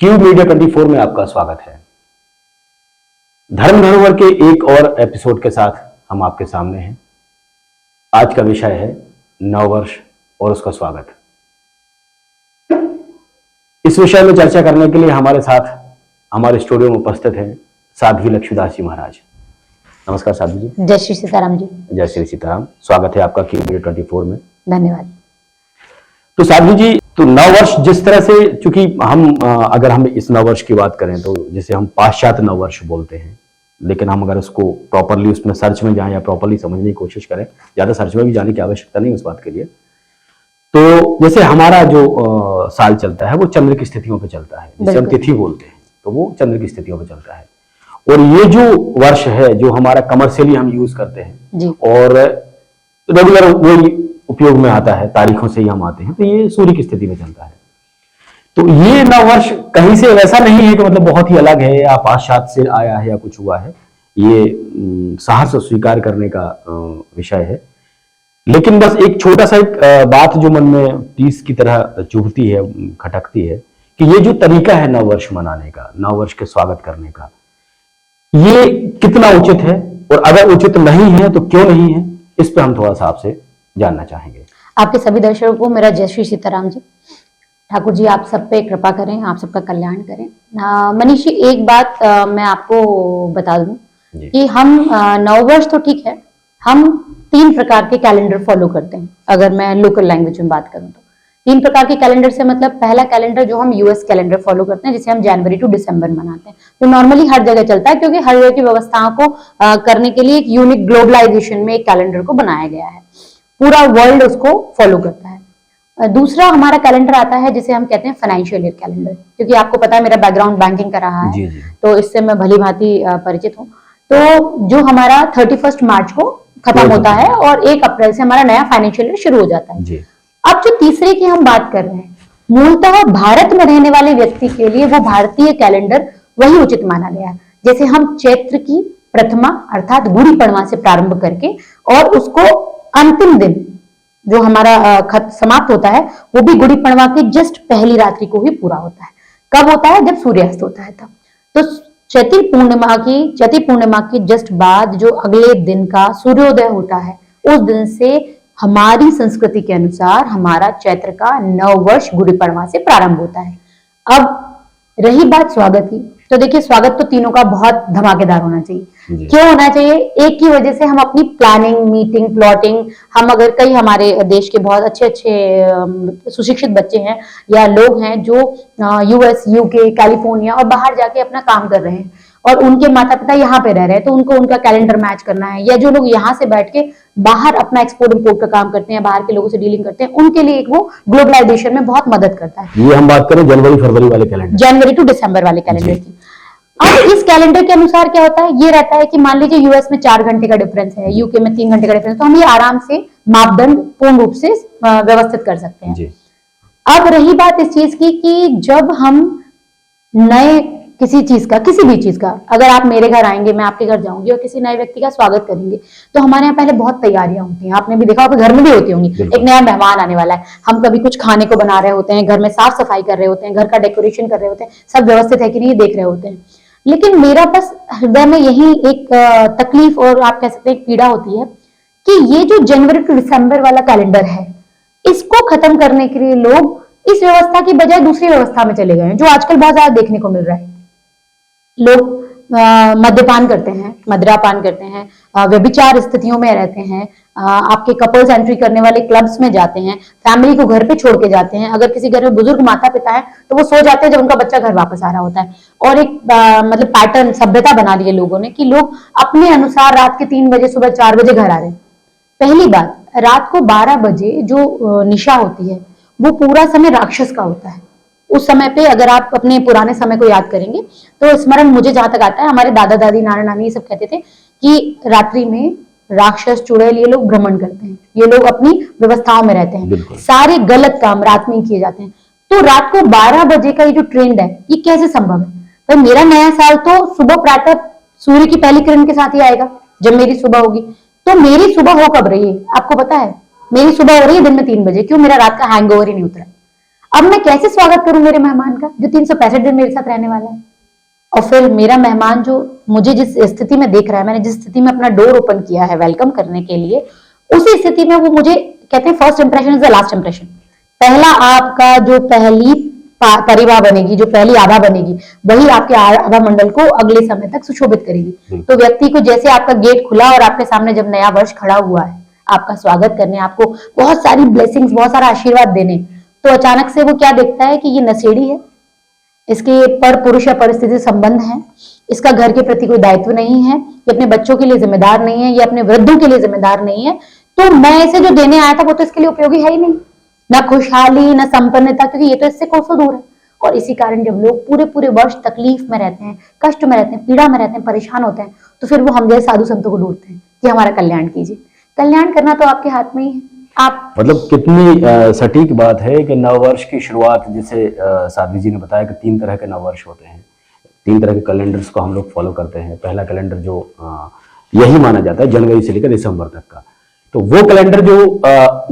Cube media 24 में आपका स्वागत है। धर्म धरोहर के एक और एपिसोड के साथ हम आपके सामने हैं। आज का विषय है नववर्ष और उसका स्वागत। इस विषय में चर्चा करने के लिए हमारे साथ हमारे स्टूडियो में उपस्थित हैं साध्वी लक्ष्मीदास जी महाराज। नमस्कार साध्वी जी। जय श्री सीताराम जी। जय श्री सीताराम। स्वागत है आपका क्यूब मीडिया 24 में। धन्यवाद। तो साध्वी जी, तो नववर्ष जिस तरह से, चूंकि अगर हम इस नववर्ष की बात करें तो जिसे हम पाश्चात्य नववर्ष बोलते हैं, लेकिन हम अगर उसको प्रॉपरली उसमें सर्च में जाएं या प्रॉपरली समझने की कोशिश करें, ज्यादा सर्च में भी जाने की आवश्यकता नहीं उस बात के लिए। तो जैसे हमारा जो साल चलता है वो चंद्र की स्थितियों पे चलता है, जिसे हम तिथि बोलते हैं, तो वो चंद्र की स्थितियों पे चलता है। और ये जो वर्ष है जो हमारा कमर्शियली हम यूज करते हैं और रेगुलर वही उपयोग में आता है, तारीखों से ही हम आते हैं, तो ये सूर्य की स्थिति में चलता है। तो ये नववर्ष कहीं से वैसा नहीं है कि मतलब बहुत ही अलग है या पाश्चात्य से आया है या कुछ हुआ है। ये साहस स्वीकार करने का विषय है। लेकिन बस एक छोटा सा एक बात जो मन में तीस की तरह चुभती है, खटकती है, कि ये जो तरीका है नववर्ष मनाने का, नववर्ष के स्वागत करने का, ये कितना उचित है, और अगर उचित नहीं है तो क्यों नहीं है, इस पे हम थोड़ा सा आपसे जानना चाहेंगे। आपके सभी दर्शकों को मेरा जय श्री सीताराम जी। ठाकुर जी आप सब पे कृपा करें, आप सबका कल्याण करें। मनीष जी, एक बात मैं आपको बता दूं कि हम नववर्ष तो ठीक है, हम 3 प्रकार के कैलेंडर फॉलो करते हैं। अगर मैं लोकल लैंग्वेज में बात करूं तो 3 प्रकार के कैलेंडर से मतलब पहला कैलेंडर जो हम यूएस कैलेंडर फॉलो करते हैं, जिसे हम जनवरी टू दिसंबर मनाते हैं, जो नॉर्मली हर जगह चलता है, क्योंकि हर जगह की व्यवस्थाओं को करने के लिए एक यूनिक ग्लोबलाइजेशन में एक कैलेंडर को बनाया गया है। पूरा वर्ल्ड उसको फॉलो करता है। दूसरा हमारा कैलेंडर आता है जिसे हम कहते हैं फाइनेंशियल ईयर कैलेंडर, क्योंकि आपको पता है मेरा बैकग्राउंड बैंकिंग का रहा है, तो इससे मैं भली भांति परिचित हूँ। तो जो हमारा 31 मार्च को खत्म होता है और 1 अप्रैल से हमारा नया फाइनेंशियल ईयर शुरू हो जाता है। अब जो तीसरे की हम बात कर रहे हैं, मूलतः भारत में रहने वाले व्यक्ति के लिए वो भारतीय कैलेंडर वही उचित माना गया है। जैसे हम चैत्र की प्रथमा अर्थात गुड़ी पड़वा से प्रारंभ करके और उसको अंतिम दिन जो हमारा खत समाप्त होता है वो भी गुड़ी पड़वा की जस्ट पहली रात्रि को ही पूरा होता है। कब होता है? जब सूर्यास्त होता है तब। तो चैती पूर्णिमा की जस्ट बाद जो अगले दिन का सूर्योदय होता है, उस दिन से हमारी संस्कृति के अनुसार हमारा चैत्र का नववर्ष गुड़ी पड़वा से प्रारंभ होता है। अब रही बात स्वागत की, तो देखिए स्वागत तो तीनों का बहुत धमाकेदार होना चाहिए। क्यों होना चाहिए? एक की वजह से हम अपनी प्लानिंग, मीटिंग, प्लॉटिंग, हम अगर कई हमारे देश के बहुत अच्छे सुशिक्षित बच्चे हैं या लोग हैं जो यूएस, यूके, कैलिफोर्निया और बाहर जाके अपना काम कर रहे हैं और उनके माता पिता यहाँ पे रह रहे हैं, तो उनको उनका कैलेंडर मैच करना है, या जो लोग यहाँ से बैठ के बाहर अपना एक्सपोर्ट इंपोर्ट का काम करते हैं, बाहर के लोगों से डीलिंग करते हैं, उनके लिए एक वो ग्लोबलाइजेशन में बहुत मदद करता है। ये हम बात करें जनवरी फरवरी वाले कैलेंडर, जनवरी टू दिसंबर वाले कैलेंडर की। अब इस कैलेंडर के अनुसार क्या होता है? ये रहता है कि मान लीजिए यूएस में 4 घंटे का डिफरेंस है, यूके में 3 घंटे का डिफरेंस, तो हम ये आराम से मापदंड पूर्ण रूप से व्यवस्थित कर सकते हैं। अब रही बात इस चीज की कि जब हम नए किसी भी चीज का, अगर आप मेरे घर आएंगे, मैं आपके घर जाऊंगी और किसी नए व्यक्ति का स्वागत करेंगे, तो हमारे यहाँ पहले बहुत तैयारियां होती हैं। आपने भी देखा होगा, घर में भी होती होंगी। एक नया मेहमान आने वाला है, हम कभी कुछ खाने को बना रहे होते हैं, घर में साफ सफाई कर रहे होते हैं, घर का डेकोरेशन कर रहे होते हैं, सब व्यवस्थित है कि नहीं देख रहे होते हैं। लेकिन मेरा बस हृदय में यही एक तकलीफ और आप कह सकते हैं एक पीड़ा होती है कि ये जो जनवरी टू दिसंबर वाला कैलेंडर है, इसको खत्म करने के लिए लोग इस व्यवस्था की बजाय दूसरी व्यवस्था में चले गए हैं, जो आजकल बहुत ज्यादा देखने को मिल रहा है। लोग मद्यपान करते हैं, मदिरापान करते हैं, व्यभिचार स्थितियों में रहते हैं, आपके कपल्स एंट्री करने वाले क्लब्स में जाते हैं, फैमिली को घर पे छोड़ के जाते हैं। अगर किसी घर में बुजुर्ग माता पिता है तो वो सो जाते हैं जब उनका बच्चा घर वापस आ रहा होता है। और एक मतलब पैटर्न, सभ्यता बना दी है लोगों ने कि लोग अपने अनुसार रात के 3 बजे, सुबह 4 बजे घर आ रहे हैं। पहली बात, रात को 12 बजे जो निशा होती है वो पूरा समय राक्षस का होता है। उस समय पे अगर आप अपने पुराने समय को याद करेंगे तो स्मरण मुझे जहां तक आता है, हमारे दादा दादी, नाना नानी ये सब कहते थे कि रात्रि में राक्षस, चुड़ैल ये लोग भ्रमण करते हैं, ये लोग अपनी व्यवस्थाओं में रहते हैं, सारे गलत काम रात में ही किए जाते हैं। तो रात को 12 बजे का ये जो ट्रेंड है, ये कैसे संभव है? तो मेरा नया साल तो सुबह प्रातः सूर्य की पहली किरण के साथ ही आएगा जब मेरी सुबह होगी। तो मेरी सुबह हो कब रही है आपको पता है? मेरी सुबह हो रही है दिन में 3 बजे। क्यों? मेरा रात का हैंगओवर ही नहीं उतरा। अब मैं कैसे स्वागत करूं मेरे मेहमान का जो 365 दिन मेरे साथ रहने वाला है। और फिर मेरा मेहमान जो मुझे जिस स्थिति में देख रहा है, मैंने जिस स्थिति में अपना डोर ओपन किया है वेलकम करने के लिए, उसी स्थिति में वो मुझे कहते हैं first impression is the last impression. पहला आपका जो पहली परिवार बनेगी, जो पहली आभा बनेगी, वही आपके आभा मंडल को अगले समय तक सुशोभित करेगी। तो व्यक्ति को जैसे आपका गेट खुला और आपके सामने जब नया वर्ष खड़ा हुआ है आपका स्वागत करने, आपको बहुत सारी ब्लेसिंग्स, बहुत सारा आशीर्वाद देने, तो अचानक से वो क्या देखता है कि ये नशेड़ी है, इसके पर पुरुष या परिस्थिति संबंध है, इसका घर के प्रति कोई दायित्व नहीं है, ये अपने बच्चों के लिए जिम्मेदार नहीं है, ये अपने वृद्धों के लिए जिम्मेदार नहीं है, तो मैं इसे जो देने आया था वो तो इसके लिए उपयोगी है ही नहीं, ना खुशहाली ना संपन्नता, क्योंकि ये तो इससे कोसों दूर है। और इसी कारण जब लोग पूरे पूरे वर्ष तकलीफ में रहते हैं, कष्ट में रहते हैं, पीड़ा में रहते हैं, परेशान होते हैं, तो फिर वो हम जैसे साधु संतों को ढूंढते हैं कि हमारा कल्याण कीजिए। कल्याण करना तो आपके हाथ में ही है। आप मतलब कितनी सटीक बात है कि नववर्ष की शुरुआत, जिसे साध्वी जी ने बताया कि 3 तरह के नववर्ष होते हैं, 3 तरह के कैलेंडर्स को हम लोग फॉलो करते हैं। पहला कैलेंडर जो यही माना जाता है जनवरी से लेकर दिसंबर तक का, तो वो कैलेंडर जो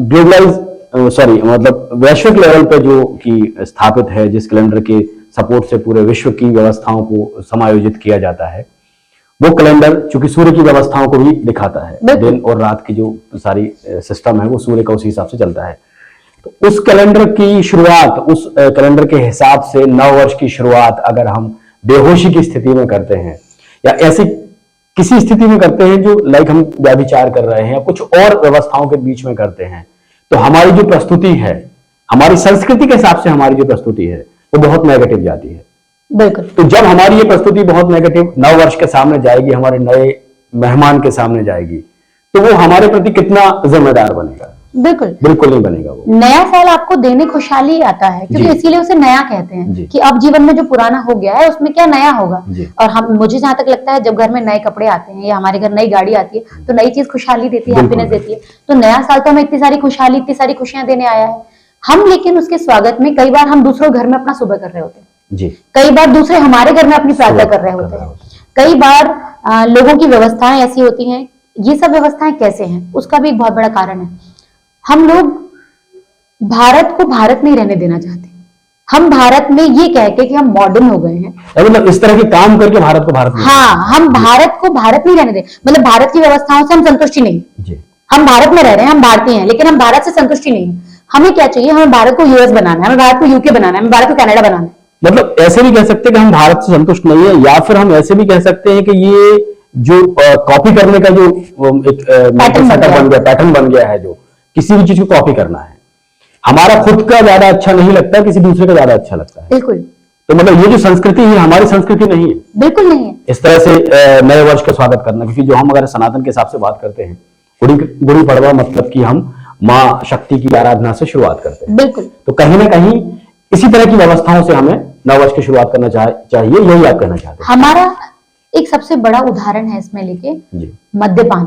ग्लोबलाइज मतलब वैश्विक लेवल पे जो कि स्थापित है, जिस कैलेंडर के सपोर्ट से पूरे विश्व की व्यवस्थाओं को समायोजित किया जाता है, वो कैलेंडर चूंकि सूर्य की व्यवस्थाओं को भी दिखाता है, दिन और रात की जो सारी सिस्टम है वो सूर्य का उसी हिसाब से चलता है। तो उस कैलेंडर की शुरुआत, उस कैलेंडर के हिसाब से नववर्ष की शुरुआत अगर हम बेहोशी की स्थिति में करते हैं या ऐसी किसी स्थिति में करते हैं जो लाइक हम व्यभिचार कर रहे हैं या कुछ और व्यवस्थाओं के बीच में करते हैं, तो हमारी जो प्रस्तुति है, हमारी संस्कृति के हिसाब से हमारी जो प्रस्तुति है वो बहुत नेगेटिव जाती है। बिल्कुल। तो जब हमारी ये प्रस्तुति बहुत नेगेटिव नववर्ष के सामने जाएगी, हमारे नए मेहमान के सामने जाएगी, तो वो हमारे प्रति कितना जिम्मेदार बनेगा? बिल्कुल बिल्कुल नहीं बनेगा। वो नया साल आपको देने खुशहाली आता है, क्योंकि इसीलिए उसे नया कहते हैं कि अब जीवन में जो पुराना हो गया है उसमें क्या नया होगा। और हम, मुझे जहां तक लगता है, जब घर में नए कपड़े आते हैं या हमारे घर नई गाड़ी आती है तो नई चीज खुशहाली देती है, हैप्पीनेस देती है। तो नया साल तो हमें इतनी सारी खुशहाली, इतनी सारी खुशियां देने आया है हम, लेकिन उसके स्वागत में कई बार हम दूसरों घर में अपना सुबह कर रहे होते हैं जी, कई बार दूसरे हमारे घर में अपनी प्रार्थना कर रहे होते हैं, कई बार लोगों की व्यवस्थाएं ऐसी होती हैं। ये सब व्यवस्थाएं कैसे हैं उसका भी एक बहुत बड़ा कारण है। हम लोग भारत को भारत नहीं रहने देना चाहते। हम भारत में ये कह के कि हम मॉडर्न हो गए हैं, मतलब इस तरह के काम करके भारत को भारत, हाँ, हम भारत को भारत नहीं रहने दे, मतलब भारत की व्यवस्थाओं से हम संतुष्टि नहीं जी। हम भारत में रह रहे हैं, हम भारतीय हैं, लेकिन हम भारत से संतुष्टि नहीं। हमें क्या चाहिए? हमें भारत को यूएस बनाना है, हमें भारत को यूके बनाना है, हमें भारत को कनाडा बनाना है। मतलब ऐसे भी कह सकते हैं कि हम भारत से संतुष्ट नहीं है, या फिर हम ऐसे भी कह सकते हैं कि ये जो कॉपी करने का जो एक पैटर्न बन गया है, जो किसी भी चीज को कॉपी करना है, हमारा खुद का ज्यादा अच्छा नहीं लगता, किसी दूसरे का ज्यादा अच्छा लगता है। बिल्कुल। तो मतलब ये जो संस्कृति है हमारी संस्कृति नहीं है, बिल्कुल नहीं है। इस तरह से नए वर्ष का स्वागत करना, क्योंकि जो हम अगर सनातन के हिसाब से बात करते हैं, गुड़ी पड़वा मतलब कि हम माँ शक्ति की आराधना से शुरुआत करते हैं। बिल्कुल। तो कहीं ना कहीं इसी तरह की व्यवस्थाओं से हमें नववर्ष की शुरुआत करना चाहिए, यही आप कहना चाहते हैं? हमारा एक सबसे बड़ा उदाहरण है इसमें लेके मद्यपान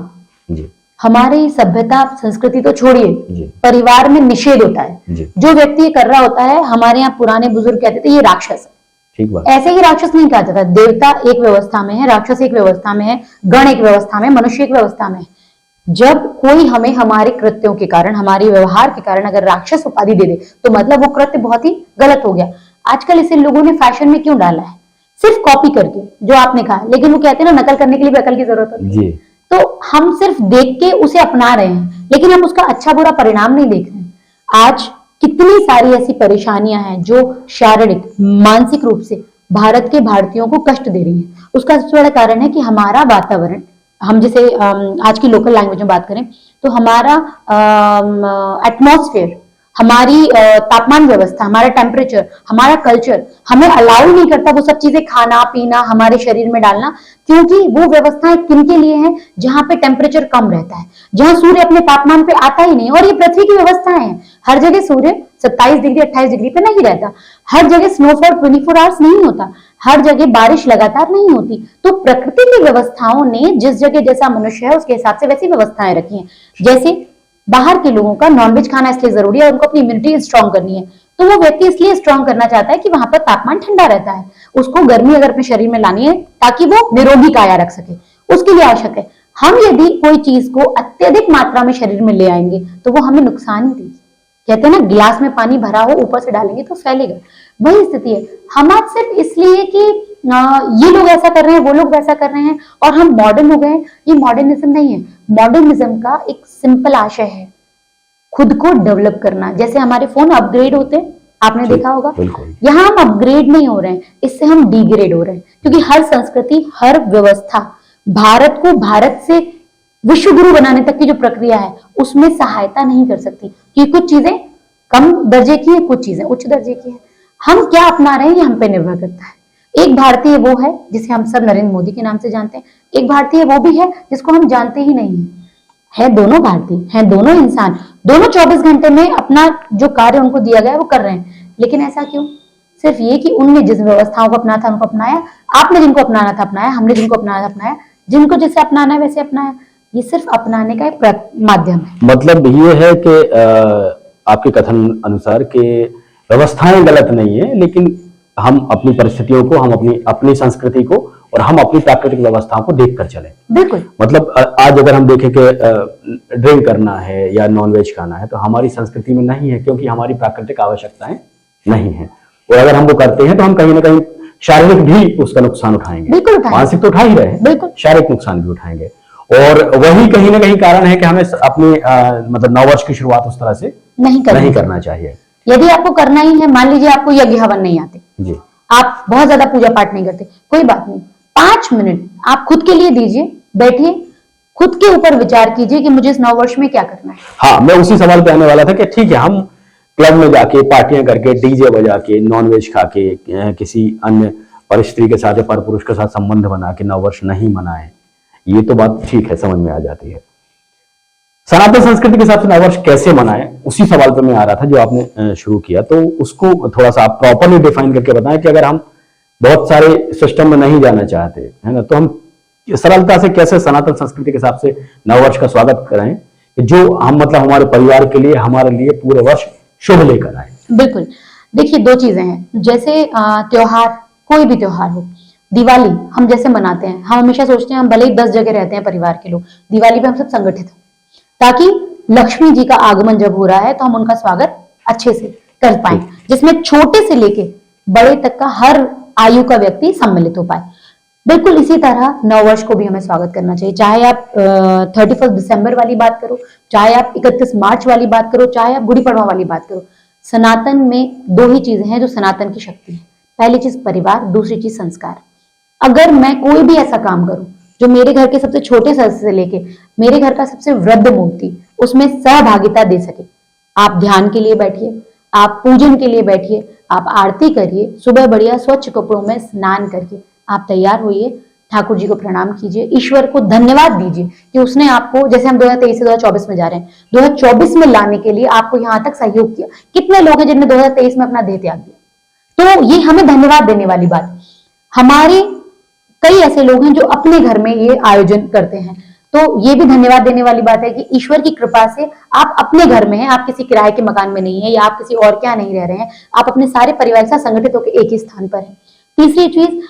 जी। हमारी सभ्यता संस्कृति तो छोड़िए, परिवार में निषेध होता है। जो व्यक्ति ये कर रहा होता है, हमारे यहाँ पुराने बुजुर्ग कहते थे ये राक्षस है। ठीक बात। ऐसे ही राक्षस नहीं कहा जाता। देवता एक व्यवस्था में है, राक्षस एक व्यवस्था में है, गण एक व्यवस्था में, मनुष्य एक व्यवस्था में है। जब कोई हमें हमारे कृत्यों के कारण, हमारे व्यवहार के कारण अगर राक्षस उपाधि दे दे, तो मतलब वो कृत्य बहुत ही गलत हो गया। आजकल इसे लोगों ने फैशन में क्यों डाला है? सिर्फ कॉपी करके, जो आपने कहा, लेकिन वो कहते हैं ना, नकल करने के लिए भी अकल की जरूरत होती है। तो हम सिर्फ देख के उसे अपना रहे हैं, लेकिन हम उसका अच्छा बुरा परिणाम नहीं देख रहे हैं। आज कितनी सारी ऐसी परेशानियां हैं जो शारीरिक, मानसिक रूप से भारत के भारतीयों को कष्ट दे रही हैं। उसका सबसे बड़ा कारण है कि हमारा वातावरण, हम जिसे आज की लोकल लैंग्वेज में बात करें तो हमारा एटमॉस्फेयर, हमारी तापमान व्यवस्था, हमारा टेम्परेचर, हमारा कल्चर हमें अलाउ नहीं करता वो सब चीजें खाना पीना, हमारे शरीर में डालना, क्योंकि वो व्यवस्थाएं किनके लिए हैं? जहां पे टेम्परेचर कम रहता है, जहां सूर्य अपने तापमान पे आता ही नहीं। और ये पृथ्वी की व्यवस्थाएं हैं। हर जगह सूर्य 27 डिग्री 28 डिग्री पे नहीं रहता, हर जगह स्नोफॉल 24 आवर्स नहीं होता, हर जगह बारिश लगातार नहीं होती। तो प्रकृति की व्यवस्थाओं ने जिस जगह जैसा मनुष्य है उसके हिसाब से वैसी व्यवस्थाएं रखी हैं। जैसे बाहर के लोगों का नॉनवेज खाना इसलिए जरूरी है, उनको अपनी इम्यूनिटी स्ट्रांग करनी है, तो वो व्यक्ति इसलिए स्ट्रांग करना चाहता है कि वहां पर तापमान ठंडा रहता है, उसको गर्मी अगर अपने शरीर में लानी है ताकि वो निरोगी काया रख सके, उसके लिए आवश्यक है। हम यदि कोई चीज को अत्यधिक मात्रा में शरीर में ले आएंगे तो वो हमें नुकसान ही देगी। कहते हैं ना, गिलास में पानी भरा हो, ऊपर से डालेंगे तो फैलेगा। वही स्थिति है। हम आज सिर्फ इसलिए कि ये लोग ऐसा कर रहे हैं, वो लोग वैसा कर रहे हैं और हम मॉडर्न हो गए हैं, ये मॉडर्निज्म नहीं है। मॉडर्निज्म का एक सिंपल आशय है खुद को डेवलप करना। जैसे हमारे फोन अपग्रेड होते हैं, आपने देखा होगा, यहाँ हम अपग्रेड नहीं हो रहे हैं, इससे हम डिग्रेड हो रहे हैं। क्योंकि हर संस्कृति, हर व्यवस्था भारत को भारत से विश्व गुरु बनाने तक की जो प्रक्रिया है उसमें सहायता नहीं कर सकती, क्योंकि कुछ चीजें कम दर्जे की है, कुछ चीजें उच्च दर्जे की है। हम क्या अपना रहे हैं ये हम पे निर्भर करता है। एक भारतीय वो है जिसे हम सब नरेंद्र मोदी के नाम से जानते हैं, एक भारतीय वो भी है जिसको हम जानते ही नहीं है दोनों भारतीय हैं, दोनों इंसान, दोनों 24 घंटे में अपना जो कार्य उनको दिया गया है वो कर रहे हैं। लेकिन ऐसा क्यों? सिर्फ ये कि उनने जिस व्यवस्थाओं को अपनाया था उनको अपनाया, आपने जिनको अपनाना था अपनाया, हमने जिनको अपनाना था अपनाया, जिनको जैसे अपनाना है वैसे अपनाया। ये सिर्फ अपनाने का एक माध्यम है। मतलब ये है कि आपके कथन अनुसार के व्यवस्थाएं गलत नहीं है, लेकिन हम अपनी परिस्थितियों को, हम अपनी संस्कृति को और हम अपनी प्राकृतिक व्यवस्थाओं को देखकर चलें। बिल्कुल। मतलब आज अगर हम देखें कि ड्रिंक करना है या नॉनवेज खाना है तो हमारी संस्कृति में नहीं है, क्योंकि हमारी प्राकृतिक आवश्यकताएं नहीं है। और अगर हम वो करते हैं तो हम कहीं ना कहीं शारीरिक भी उसका नुकसान उठाएंगे। बिल्कुल, मानसिक तो उठा ही रहे हैं, शारीरिक नुकसान भी उठाएंगे। और वही कहीं ना कहीं कारण है कि हमें अपनी मतलब नववर्ष की शुरुआत उस तरह से नहीं करना चाहिए। यदि आपको करना ही है, मान लीजिए आपको यज्ञ हवन नहीं आते जी, आप बहुत ज्यादा पूजा पाठ नहीं करते, कोई बात नहीं, 5 मिनट आप खुद के लिए दीजिए, बैठिए, खुद के ऊपर विचार कीजिए कि मुझे इस नववर्ष में क्या करना है। हाँ, मैं उसी सवाल पे आने वाला था कि ठीक है, हम क्लब में जाके पार्टियां करके, डीजे बजा के, नॉनवेज खा के, किसी अन्य परिस्त्री के साथ या पर पुरुष के साथ संबंध बना के नववर्ष नहीं मनाए, ये तो बात ठीक है, समझ में आ जाती है। सनातन संस्कृति के हिसाब से नववर्ष कैसे मनाएं, उसी सवाल पर मैं आ रहा था जो आपने शुरू किया, तो उसको थोड़ा सा आप प्रॉपरली डिफाइन करके बताएं कि अगर हम बहुत सारे सिस्टम में नहीं जाना चाहते है ना, तो हम सरलता से कैसे सनातन संस्कृति के हिसाब से नववर्ष का स्वागत करें, जो हम मतलब हमारे परिवार के लिए, हमारे लिए पूरे वर्ष शुभ लेकर आए। बिल्कुल। देखिए, 2 चीजें हैं। जैसे त्योहार, कोई भी त्योहार हो, दिवाली हम जैसे मनाते हैं, हम हमेशा सोचते हैं हम भले ही 10 जगह रहते हैं परिवार के लोग, दिवाली पे हम सब संगठित हो, ताकि लक्ष्मी जी का आगमन जब हो रहा है तो हम उनका स्वागत अच्छे से कर पाए, जिसमें छोटे से लेके बड़े तक का हर आयु का व्यक्ति सम्मिलित हो पाए। बिल्कुल इसी तरह नववर्ष को भी हमें स्वागत करना चाहिए। चाहे आप 31 दिसंबर वाली बात करो, चाहे आप 31 मार्च वाली बात करो, चाहे आप गुड़ी पड़वा वाली बात करो, सनातन में 2 ही चीजें हैं जो सनातन की शक्ति है। पहली चीज परिवार, दूसरी चीज संस्कार। अगर मैं कोई भी ऐसा काम करूं जो मेरे घर के सबसे छोटे सदस्य से लेके मेरे घर का सबसे वृद्ध मूर्ति उसमें सहभागिता दे सके, आप ध्यान के लिए बैठिए, आप पूजन के लिए बैठिए, आप आरती करिए, सुबह बढ़िया स्वच्छ कपड़ों में स्नान करके आप तैयार होइए, ठाकुर जी को प्रणाम कीजिए, ईश्वर को धन्यवाद दीजिए कि उसने आपको, जैसे हम 2023 से 2024 में जा रहे हैं, 2024 में लाने के लिए आपको यहाँ तक सहयोग किया। कितने लोग हैं जिन्होंने 2023 में अपना देह त्याग दिया? तो ये हमें धन्यवाद देने वाली बात। हमारे कई ऐसे लोग हैं जो अपने घर में ये आयोजन करते हैं, तो ये भी धन्यवाद देने वाली बात है कि ईश्वर की कृपा से आप अपने घर में हैं, आप किसी किराए के मकान में नहीं है या आप किसी और क्या नहीं रह रहे हैं, आप अपने सारे परिवार के साथ संगठित होकर एक ही स्थान पर हैं। तीसरी चीज,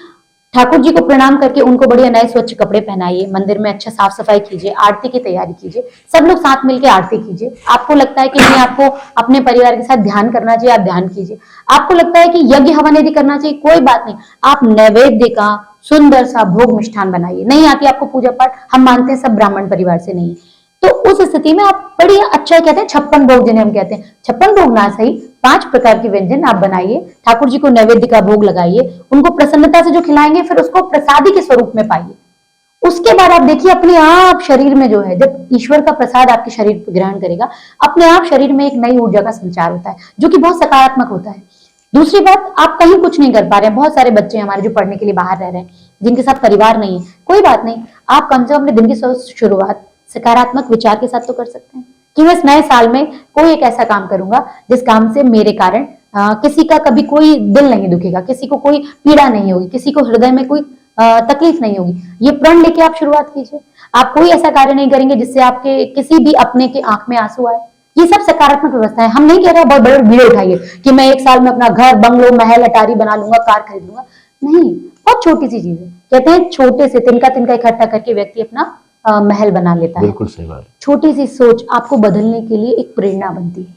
ठाकुर जी को प्रणाम करके उनको बढ़िया नए स्वच्छ कपड़े पहनाइए, मंदिर में अच्छा साफ सफाई कीजिए, आरती की तैयारी कीजिए, सब लोग साथ मिलकर आरती कीजिए। आपको लगता है कि नहीं आपको अपने परिवार के साथ ध्यान करना चाहिए, आप ध्यान कीजिए। आपको लगता है कि यज्ञ हवन यदि करना चाहिए, कोई बात नहीं, आप नैवेद्य का सुंदर सा भोग मिष्ठान बनाइए। नहीं आती आपको पूजा पाठ, हम मानते हैं सब ब्राह्मण परिवार से नहीं है, तो उस स्थिति में आप बड़ी अच्छा कहते हैं 56 भोग, जिन्हें हम कहते हैं 56 भोग ना सही, 5 प्रकार के व्यंजन आप बनाइए, ठाकुर जी को नैवेद्य का भोग लगाइए, उनको प्रसन्नता से जो खिलाएंगे फिर उसको प्रसादी के स्वरूप में पाइए। उसके बाद आप देखिए अपने आप शरीर में जो है, जब ईश्वर का प्रसाद आपके शरीर पर ग्रहण करेगा, अपने आप शरीर में एक नई ऊर्जा का संचार होता है जो कि बहुत सकारात्मक होता है। दूसरी बात, आप कहीं कुछ नहीं कर पा रहे हैं, बहुत सारे बच्चे हमारे जो पढ़ने के लिए बाहर रह रहे हैं, जिनके साथ परिवार नहीं है, कोई बात नहीं, आप कम से कम अपने दिन की शुरुआत सकारात्मक विचार के साथ तो कर सकते हैं कि मैं इस नए साल में कोई एक ऐसा काम करूंगा जिस काम से मेरे कारण किसी का कभी कोई दिल नहीं दुखेगा, किसी को कोई पीड़ा नहीं होगी, किसी को हृदय में कोई तकलीफ नहीं होगी। ये प्रण लेके आप शुरुआत कीजिए। आप कोई ऐसा कार्य नहीं करेंगे जिससे आपके किसी भी अपने के आंख में आंसू आए। ये सब सकारात्मक व्यवस्था है। हम नहीं कह रहे बहुत बड़े बीड़े उठाइए कि मैं 1 साल में अपना घर, बंगलो, महल, अटारी बना लूंगा, कार खरीद लूंगा। नहीं, बहुत छोटी सी चीज है। कहते हैं छोटे से तिनका तिनका इकट्ठा करके व्यक्ति अपना महल बना लेता है। बिल्कुल सही बात। छोटी सी सोच आपको बदलने के लिए एक प्रेरणा बनती है।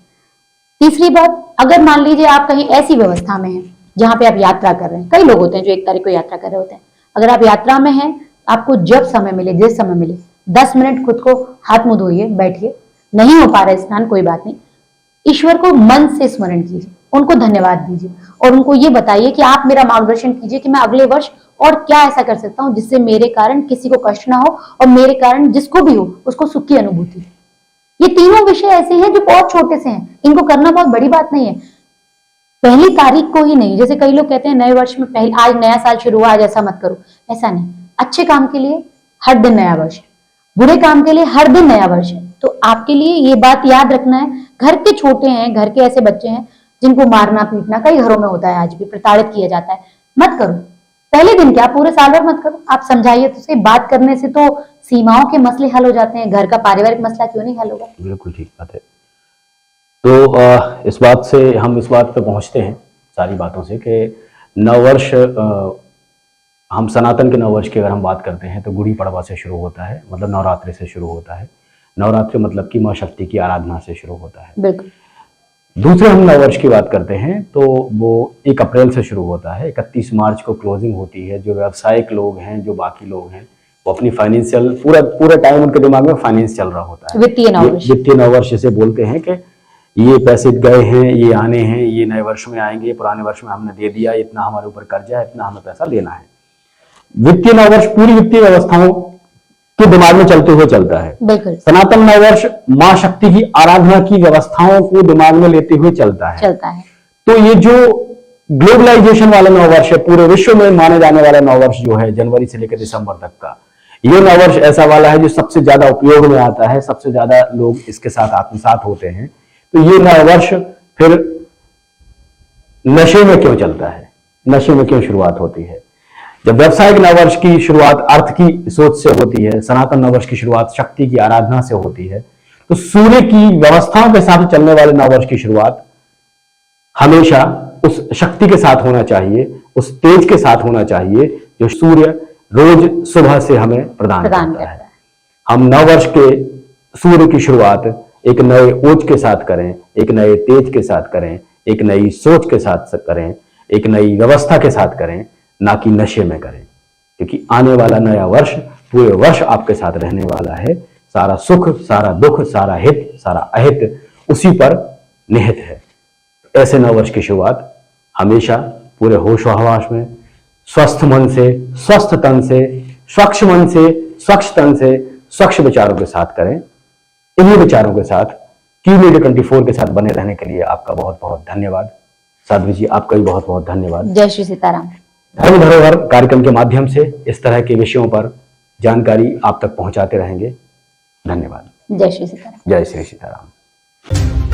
तीसरी बात, अगर मान लीजिए आप कहीं ऐसी व्यवस्था में हैं जहां पे आप यात्रा कर रहे हैं, कई लोग होते हैं जो 1 तारीख को यात्रा कर रहे होते हैं, अगर आप यात्रा में हैं, आपको जब समय मिले, जिस समय मिले 10 मिनट खुद को हाथ मुंह धोइए, बैठिए, नहीं हो पा रहा है स्नान, कोई बात नहीं, ईश्वर को मन से स्मरण कीजिए, उनको धन्यवाद दीजिए और उनको ये बताइए कि आप मेरा मार्गदर्शन कीजिए कि मैं अगले वर्ष और क्या ऐसा कर सकता हूं जिससे मेरे कारण किसी को कष्ट ना हो और मेरे कारण जिसको भी हो उसको सुख की अनुभूति। ये तीनों विषय ऐसे हैं जो बहुत छोटे से हैं, इनको करना बहुत बड़ी बात नहीं है। 1 तारीख को ही नहीं, जैसे कई लोग कहते हैं नए वर्ष में आज नया साल शुरू हुआ, आज ऐसा मत करो, ऐसा नहीं। अच्छे काम के लिए हर दिन नया वर्ष है, बुरे काम के लिए हर दिन नया वर्ष है। तो आपके लिए ये बात याद रखना है, घर के छोटे हैं, घर के ऐसे बच्चे हैं जिनको मारना पीटना कई घरों में होता है, आज भी प्रताड़ित किया जाता है, मत करो। पहले दिन क्या, पूरे साल भर मत करो। आप समझाइए तो, बात करने से तो सीमाओं के मसले हल हो जाते हैं, घर का पारिवारिक मसला क्यों नहीं हल होगा। बिल्कुल ठीक बात है। तो इस बात से हम इस बात पे पहुंचते हैं सारी बातों से कि नववर्ष, हम सनातन के नववर्ष की अगर हम बात करते हैं तो गुड़ी पड़वा से शुरू होता है, मतलब नवरात्रि से शुरू होता है। नवरात्रि मतलब कि माँ शक्ति की आराधना से शुरू होता है। बिल्कुल। दूसरे हम नववर्ष की बात करते हैं तो वो 1 अप्रैल से शुरू होता है, 31 मार्च को क्लोजिंग होती है। जो व्यावसायिक लोग हैं, जो बाकी लोग हैं, वो अपनी फाइनेंशियल पूरा टाइम उनके दिमाग में फाइनेंस चल रहा होता है। वित्तीय नववर्ष, वित्तीय नववर्ष जिसे बोलते हैं कि ये पैसे गए हैं, ये आने हैं, ये नए वर्ष में आएंगे, पुराने वर्ष में हमने दे दिया, इतना हमारे ऊपर कर्जा है, इतना हमें पैसा देना है। वित्तीय नववर्ष पूरी वित्तीय व्यवस्थाओं के दिमाग में चलते हुए चलता है। बिल्कुल। सनातन नववर्ष माँ शक्ति की आराधना की व्यवस्थाओं को दिमाग में लेते हुए चलता है। तो ये जो ग्लोबलाइजेशन वाला नववर्ष है, पूरे विश्व में माने जाने वाला नववर्ष जो है, जनवरी से लेकर दिसंबर तक का, ये नववर्ष ऐसा वाला है जो सबसे ज्यादा उपयोग में आता है, सबसे ज्यादा लोग इसके साथ आत्मसात होते हैं। तो ये नववर्ष फिर नशे में क्यों चलता है, नशे में क्यों शुरुआत होती है? जब व्यावसायिक नववर्ष की शुरुआत अर्थ की सोच से होती है, सनातन नववर्ष की शुरुआत शक्ति की आराधना से होती है, तो सूर्य की व्यवस्थाओं के साथ चलने वाले नववर्ष की शुरुआत हमेशा उस शक्ति के साथ होना चाहिए, उस तेज के साथ होना चाहिए जो सूर्य रोज सुबह से हमें प्रदान करता है। हम नववर्ष के सूर्य की शुरुआत एक नए ओज के साथ करें, एक नए तेज के साथ करें, एक नई सोच के साथ करें, एक नई व्यवस्था के साथ करें, ना कि नशे में करें। क्योंकि आने वाला नया वर्ष पूरे वर्ष आपके साथ रहने वाला है। सारा सुख, सारा दुख, सारा हित, सारा अहित उसी पर निहित है। ऐसे नववर्ष की शुरुआत हमेशा पूरे होशोहवास में, स्वस्थ मन से, स्वस्थ तन से, स्वच्छ मन से, स्वच्छ तन से, स्वच्छ विचारों के साथ करें। इन्हीं विचारों के साथ Q-Media 24 के साथ बने रहने के लिए आपका बहुत बहुत धन्यवाद। साध्वी जी, आपका भी बहुत बहुत धन्यवाद। जय श्री सीताराम। धर्म धरोहर कार्यक्रम के माध्यम से इस तरह के विषयों पर जानकारी आप तक पहुंचाते रहेंगे। धन्यवाद। जय श्री सीताराम। जय श्री सीताराम।